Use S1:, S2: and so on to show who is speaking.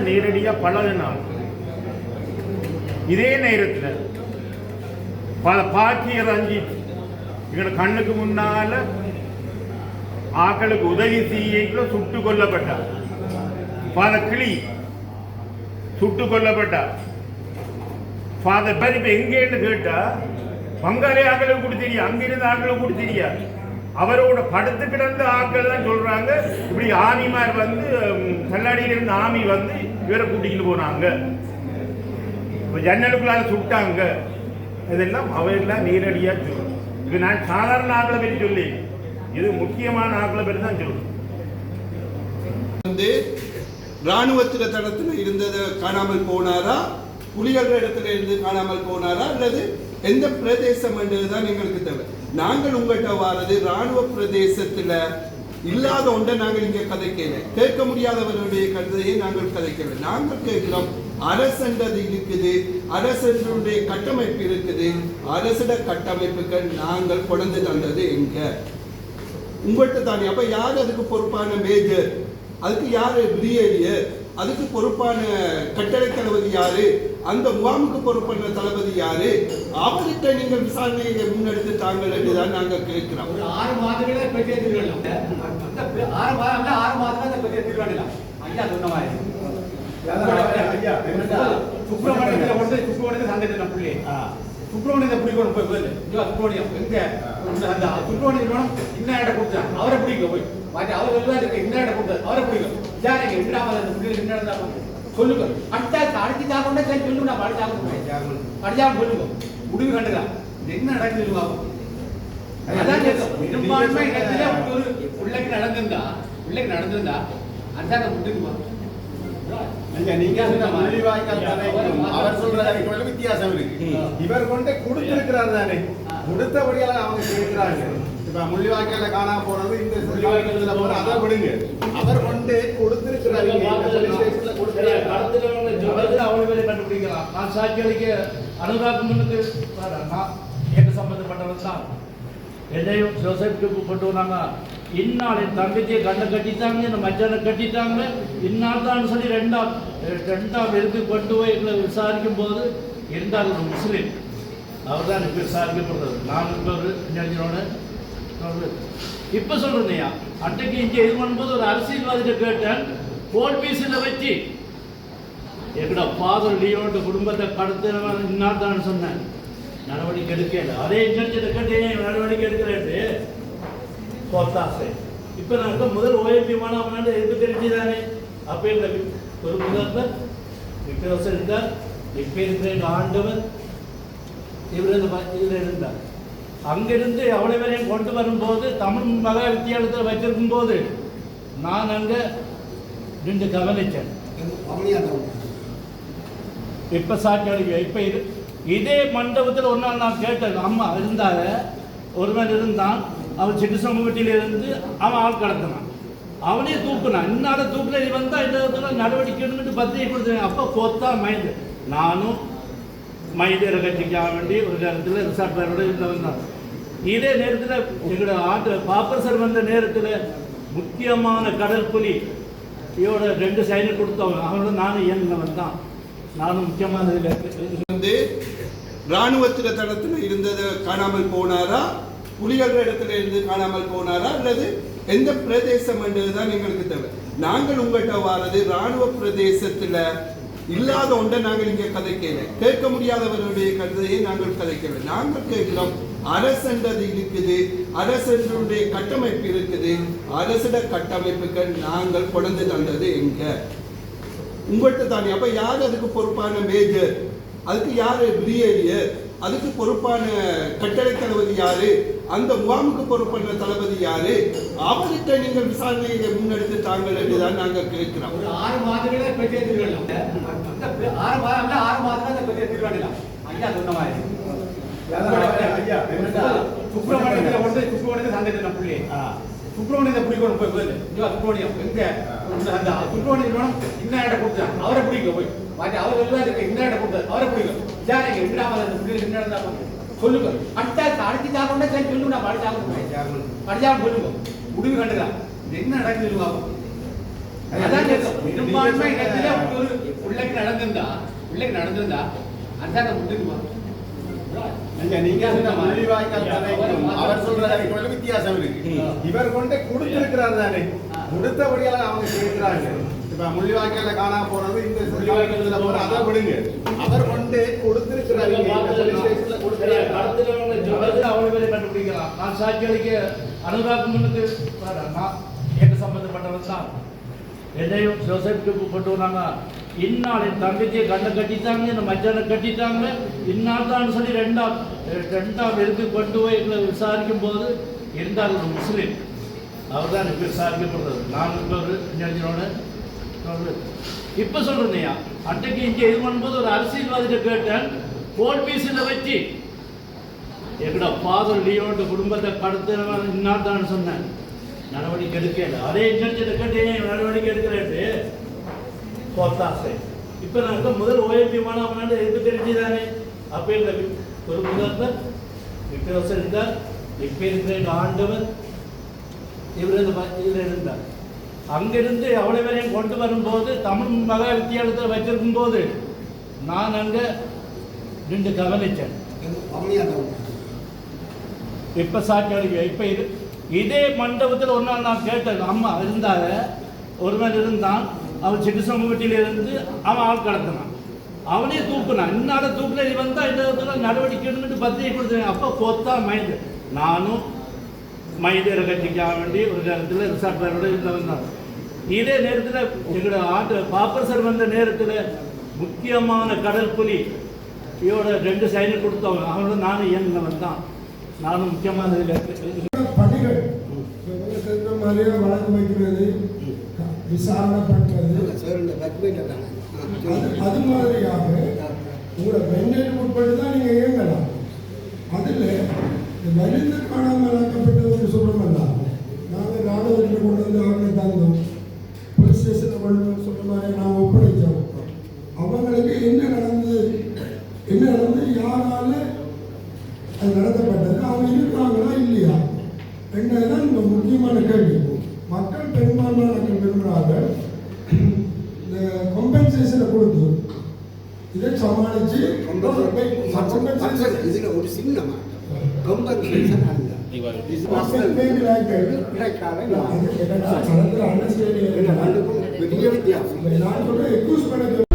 S1: நேரடியாக பழகினாங்க. இதே நேரத்தில் பல பாக்கிய ரஞ்சித் எங்களோட கண்ணுக்கு முன்னால ஆக்களுக்கு உதவி செய்யக்குள்ள சுட்டு கொல்லப்பட்டார். பல கிளி சுட்டு கொல்லப்பட்டார். ஃபாதர் பேர் இப்ப எங்கேன்னு கேட்டா பங்காளி ஆக்களுக்கு கூட தெரியும், அங்கிருந்த ஆக்களுக்கு கூட தெரியாது. அவரோட படுத்து கிடந்த ஆக்கள் தான் சொல்றாங்க, இப்படி ஆமிமார் வந்து கல்லாடியில இருந்த ஆமி வந்து இவரை கூட்டிக்கிட்டு போனாங்க, ஜன்னலுக்குள்ளால சுட்டாங்க. இதெல்லாம் அவையெல்லாம் நேரடியா சொல்லும். இது நான் சாதாரண ஆக்களை பற்றி சொல்லி, இது முக்கியமான ஆக்களை பற்றி தான் சொல்லுவேன்.
S2: வந்து ராணுவத்தில தடத்தில் இருந்தது காணாமல் போனாரா, புலிகள் இடத்துல இருந்து காணாமல் போனாரா, அல்லது எந்த பிரதேசம் என்றதுதான் எங்களுக்கு தேவை. நாங்கள் உங்கள்கிட்ட வாரது ராணுவ பிரதேசத்துல இல்லாத ஒன்றை நாங்கள் இங்க கதைக்கல, கேட்க முடியாதவர்களுடைய கதையை நாங்கள் கதைக்கல. நாங்கள் கேட்கிறோம், அரசன்றது இருக்குது, அரசனுடைய கட்டமைப்பு இருக்குது, அரசிட கட்டமைப்புகள் நாங்கள் கொண்டு தந்தது எங்க உங்கள்கிட்ட தானே. அப்ப யார் அதுக்கு பொறுப்பான மேஜர், அதுக்கு யாரு பிரிகேடியர், அதுக்கு பொறுப்பான கட்டளை தளபதி யாரு, அந்த முகாமுக்கு பொறுப்பான தளபதி யாரு, அவர்கிட்ட நீங்கள் விசாரணையை முன்னெடுத்து தாங்கள் என்றுதான் நாங்கள் கேட்கிறோம்.
S3: ஒரு 6 மாதங்களே பெரிய திருவிழா, 6 மாதங்களே பெரிய திருவிழா ஐயா சொன்ன மாதிரி சுப்பிரமணியத்தை கொண்டு சுப்பிரமணியத்தை சந்தைக்கு நான் புள்ளி சுப்பிரமணியத்தை பிடிக்கணும் போய் போய் சுப்பிரமணியம் எங்க அந்த சுப்பிரமணியம் இன்னும் இடம் கொடுத்தாங்க, அவரை பிடிக்க போய் மாற்றி அவர் இருக்கு இன்னும் இடம் கொடுத்தாரு, அவரை பிடிக்கும் யாருங்க விடாமல் அந்த புள்ளி என்ன சொல்லுங்க. அடுத்து சாப்பிட்டா சரி சொல்லுங்க, நான் படிச்சாங்க சொல்லுங்க, முடிவு கண்டுதான் என்ன நடக்குது சொல்லுவாங்க. அதான் பெரும்பான்மை இடத்துல ஒரு பிள்ளைக்கு நடந்திருந்தா அதாங்க முட்டுக்குமா.
S4: அவர் சொல்றது வித்தியாசம் இருக்கு. இவர் கொண்டு கொடுத்திருக்கிறார் தானே, கொடுத்தபடியால அவங்க கேட்கிறாங்க. இப்ப முள்ளிவாய்க்கால காணா போறது, இந்த முள்ளிவாய்க்கால போற அதை விடுங்க, அவர் கொண்டு கொடுத்திருக்கிறாரு.
S5: கண்டுபிடிக்கலாம். நான் சாட்சியளிக்க அனுராகுமனுக்கு எனக்கு சம்பந்தப்பட்டவன் தான். என்னையும் ஜோசப்க்கு கொண்டு வந்தாங்க. இந்நாள் என் தங்கச்சியை கண்ணை கட்டிட்டாங்க, இந்த மச்சானை கட்டிட்டாங்க, இந்நாள் தான் சொல்லி ரெண்டாம் எடுத்து கொண்டு போய் எங்களை விசாரிக்கும் போது இருந்தால் ஒரு முஸ்லீம், அவர் தான் எனக்கு விசாரிக்கப்படுறது. நான் இப்போ ஒரு ஞானோட இப்போ சொல்றேன்யா, அன்றைக்கு இங்கே இது பண்ணும்போது ஒரு அரசியல்வாதிகிட்ட கேட்டேன், போல் பீஸில் வச்சு எங்கட ஃபாதர் லியோட குடும்பத்தை கடத்தினவன் இன்னார் தான் சொன்னேன், நடவடிக்கை எடுக்கல. அதே இன்டர்ஜெக்ட் கேட்டு நடவடிக்கை எடுக்கிறேன்ட்டு பொத்தாசை. இப்போ நாங்கள் முதல் ஓஎம்பி மாணவனாண்டு எதுக்கு தெரிஞ்சுதானே. அப்போ எங்களுக்கு ஒரு முதல்வர் விக்ரவசர் இருந்தார், இப்போ இருக்கிற எங்கள் ஆண்டவர் இதில் இருந்தார். அங்கிருந்து அவ்வளோ வரையும் கொண்டு வரும்போது தமிழ் மகா வித்தியாலயத்தில் வச்சிருக்கும் போது நான் அங்கே நின்று கவனித்தேன். இப்போ சாட்சி அளிக்க இப்போ இதே மண்டபத்தில் ஒரு நாள் நான் கேட்டேன், அம்மா இருந்தாங்க, ஒருவன் இருந்தான், அவன் சிட்டு சமூகத்திலிருந்து அவன் ஆள் கடத்தினான், அவனே தூக்குனான். இன்னால தூக்குல நீ வந்தா இந்த நடவடிக்கை எடுத்துட்டு பத்திரிகை கொடுத்தேன். அப்போ கொத்தா மைந்து நானும் மைதரை கட்சிக்காக வேண்டி ஒரு நேரத்தில் ரிசார்ட் பேரோட இதில் வந்தான். இதே நேரத்தில் எங்களோட பாப்பர் சார் வந்த நேரத்தில் முக்கியமான கடல் புலி இவோட 2 சைனர் கொடுத்தவங்க, அவனோட நானும் ஏன் வந்தான். நானும் முக்கியமான
S2: வந்து ராணுவத்தில தடத்தில் இருந்தது காணாமல் போனாரா, புலிகள் இடத்துல இருந்து காணாமல் போனாரா, அல்லது எந்த பிரதேசம் என்றதுதான் எங்களுக்கு தேவை. நாங்கள் உங்கள்கிட்ட வாரது ராணுவ பிரதேசத்துல இல்லாத ஒன்றை நாங்கள் இங்கே கதைக்கல, கேட்க முடியாதவர்களுடைய கதையை நாங்கள் கதைக்கல. நாங்கள் கேட்கிறோம், அரசன்றது இருக்குது, அரசனுடைய கட்டமைப்பு இருக்குது, அரசிட கட்டமைப்புகள் நாங்கள் கொண்டு தந்தது எங்க உங்கள்கிட்ட தானே. அப்ப யார் அதுக்கு பொறுப்பான மேஜர், அதுக்கு யாரு பிரிகேடியர், அதுக்கு பொறுப்பான கட்டளை தளபதி யாரு, அந்த முகாமுக்கு பொறுப்பான தளபதி யாரு, அவர்கிட்ட நீங்கள் விசாரணையை முன்னெடுத்து தாங்கள் என்றுதான் நாங்கள் கேட்கிறோம்.
S3: ஒரு 6 மாதங்களே பெரிய திருவிழா, 6 மாதங்களே பெரிய திருவிழா ஐயா சொன்ன மாதிரி சுப்பிரமணியத்தை கொண்டு சுப்பிரமணியத்தை சந்தைக்கு நான் புள்ளி சுப்பிரமணியத்தை பிடிக்கணும் போய் போய் சுப்பிரமணியம் எங்க அந்த சுப்பிரமணியம் இன்னும் இடம் கொடுத்தாங்க, அவரை பிடிக்க போய் மாற்றி அவர் இருக்கு இன்னும் இடம் கொடுத்தாரு, அவரை பிடிக்கும் யாருங்க விடாமல் அந்த புள்ளி என்ன சொல்லுங்க. அடுத்து சாப்பிட்டா சரி சொல்லுங்க, நான் படிச்சாங்க சொல்லுங்க, முடிவு கண்டுதான் என்ன நடக்குது சொல்லுவாங்க. அதான் பெரும்பான்மை இடத்துல ஒரு உள்ளக்கு நடந்திருந்தா அதான் முட்டுக்குமா
S4: நீங்க சொன்ன முள்ளிவாய்க்கால் கதைக்கும் அவர் சொல்ற கதைக்கும் வித்தியாசம் இருக்கு. இவர் கொண்டு கொடுத்திருக்கிறார் தானே, கொடுத்தபடியால அவங்க கேட்கிறாங்க. இப்ப முள்ளிவாய்க்கால காணாம போறது இந்த முள்ளிவாய்க்கால போற அதை விடுங்க. அவர் கொண்டு கொடுத்திருக்கிறாரு, போலீஸ் ஸ்டேஷன்ல கொடுக்கிறாரு.
S5: கடத்துறவங்களை சொல்றது அவ்வளவு பேரை கண்டுபிடிக்கலாம். நான் சாட்சியளிக்க அனுதாபம் முன்னுக்கு நான் எனக்கு சம்பந்தப்பட்டவன் தான். என்னையும் ஜோசப்க்கு கொண்டு வந்தாங்க. இந்நாள் என் தங்கச்சியை கண்ணை கட்டிட்டாங்க, இந்த மச்சானை கட்டிட்டாங்க, இந்நாள் தான் சொல்லி ரெண்டாம் இருக்கு கொண்டு போய் எங்களை விசாரிக்கும் போது இருந்தார் ஒரு முஸ்லீம். அவர் தான் எனக்கு விசாரிக்கப்படுறது. நான் ஒரு ஞானோட இப்போ சொல்றேன்யா, அன்றைக்கு இங்கே இது பண்ணும்போது ஒரு அரசியல்வாதிகிட்ட கேட்டேன், கோல் பீஸில் வச்சு எங்கட ஃபாதர் லியோட குடும்பத்தை கடத்தினவன் இந்நாள் தான் சொன்னேன். நடவடிக்கை எடுக்கல. அதே இன்டர்ஜென்ட் கேட்டு நடவடிக்கை எடுக்கிறேன்ட்டு கோத்தாசை. இப்போ நாங்கள் முதல் ஓஎம்பி மாணவனாண்டு எதுக்கு தெரிஞ்சுதானே. அப்போ எங்கள் ஒரு முதல்வர் விக்ரவசர் இருந்தார், இப்போ இருக்கிற ஆண்டவர் இதில் இருந்தார். அங்கிருந்து அவ்வளோ பேரையும் கொண்டு வரும்போது தமிழ் மகா வித்தியாலயத்தில் வச்சிருக்கும் போது நான் அங்கே ரெண்டு கவனிச்சேன். இப்போ சாட்சி இப்போ இதே மண்டபத்தில் ஒரு நாள் நான் கேட்டேன். அம்மா இருந்தாங்க, ஒருவன் இருந்தான், அவன் சிட்டு சமூகத்தில் இருந்து அவன் ஆள் கடத்தினான், அவனே தூக்குனான். இன்னால தூக்குல நீ வந்தா இந்த நடவடிக்கை எடுத்துட்டு பத்திரிகை கொடுத்தேன். அப்போ கொத்தா மைந்து நானும் மைதேரை கட்சிக்காக வேண்டி ஒரு நேரத்தில் ரிசார்ட் பேரோட இருந்தவன் தான். இதே நேரத்தில் எங்களோட பாப்பர் சார் வந்த நேரத்தில் முக்கியமான கடல் புலி இவோட 2 சைன் கொடுத்தவங்க, அவனோட நானும் இயங்கினவன் தான். நானும் முக்கியமான
S6: பணிகள் மாதிரியே வழக்கு வைக்கிறது, விசாரணை பண்ணுறது, அது மாதிரியாக உங்களோட பெண்களுக்கு உட்பட்டு தான் நீங்கள் இயங்கலாம். அதில் வலிந்து காணாமல் ஆக்கப்பட்டவங்க சொல்கிறோம்ல, நாங்கள் ராணுவத்தில் கொண்டு வந்து அவங்களை தந்தோம், போலீஸ் ஸ்டேஷனில் கொண்டு வந்து சொல்கிற மாதிரி நாங்கள் ஒப்படைச்சோம். அவங்களுக்கு என்ன நடந்து யாரால அது நடத்தப்பட்டது, அவங்க இருக்கிறாங்களா இல்லையா என்றதான் இந்த முக்கியமான கேள்வி. மக்கள் பெரும்பான்மையான மக்கள் விரும்புகிறார்கள் இந்த கம்பன்சேஷனை கொடுத்து இதை சமாளித்து
S7: இதில் ஒரு சின்ன கம்பன்சேஷன்
S6: பெரிய வித்தியாசம். நான் சொல்றேன்